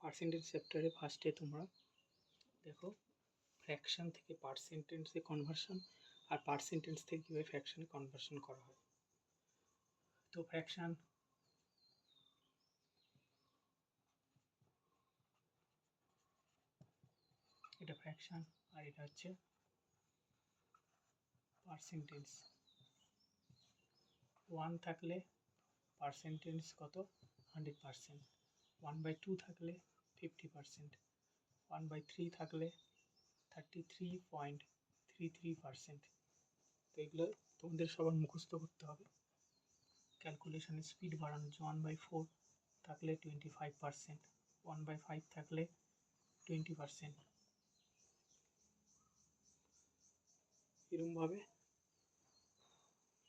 Percentage চ্যাপ্টারে ফার্স্টে তোমরা দেখো ফ্র্যাকশন থেকে পার্সেন্টেজে কনভার্সন আর পার্সেন্টেজ থেকে কীভাবে ফ্র্যাকশনে কনভার্সন করা হয়। তো ফ্র্যাকশন এটা ফ্র্যাকশন আর এটা হচ্ছে পার্সেন্টেজ। 1 থাকলে পার্সেন্টেজ কত 100%, 1/2 থাকলে 50%, 1/3 থাকলে 33.33%। তো এগুলো তোমাদের সবার মুখস্থ করতে হবে। ক্যালকুলেশনের স্পিড বাড়ানো, 1/4 থাকলে 25%, 1/5 থাকলে 20%। এরকমভাবে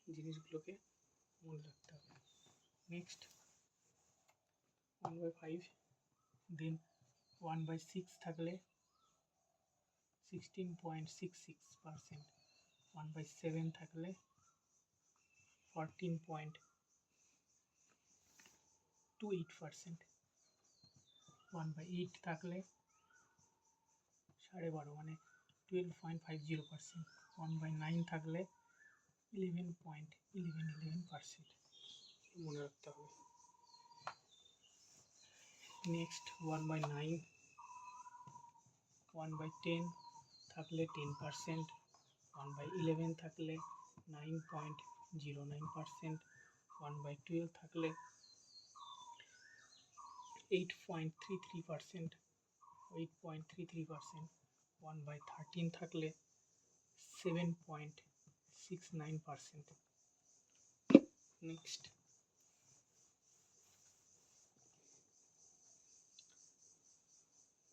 জিনিসগুলোকে মনে রাখতে হবে। নেক্সট 1/5, দেন 1/6 থাকলে 16.66%, 1/7 থাকলে 14.28%, 1/8 থাকলে 12.5 মানে 12.50%, 1/9 থাকলে 11.11% মনে রাখতে হবে। নেক্সট 1/9, 1/10 থাকলে 10%, 1/11 থাকলে 9.09%, 1/12 থাকলে 8.33%, 1/13 থাকলে 7.69%। নেক্সট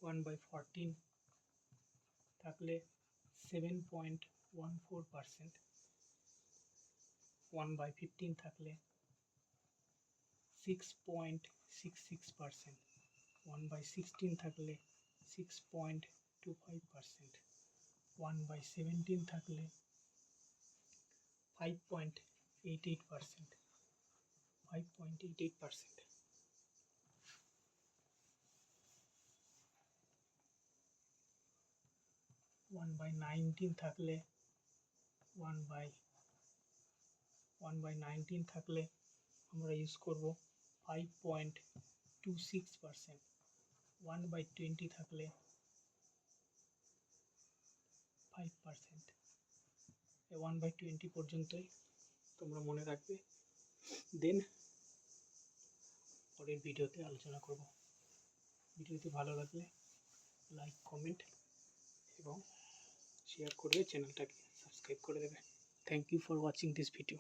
1/14 থাকলে 7.14%, 1/15 থাকলে 6.66%, 1/16 থাকলে 6.25%, 1/17 থাকলে 5.88%, 5.88%। 1/19 থাকলে 1/19 থাকলে আমরা ইউজ করব 5.26%, 1/20 থাকলে 5%। 1/20 পর্যন্তই তোমরা মনে রাখবে, দেন পরের ভিডিওতে আলোচনা করব। ভিডিওটি ভালো লাগলে লাইক, কমেন্ট এবং শেয়ার করবে, চ্যানেলটাকে সাবস্ক্রাইব করে দেবে। Thank you for watching this video.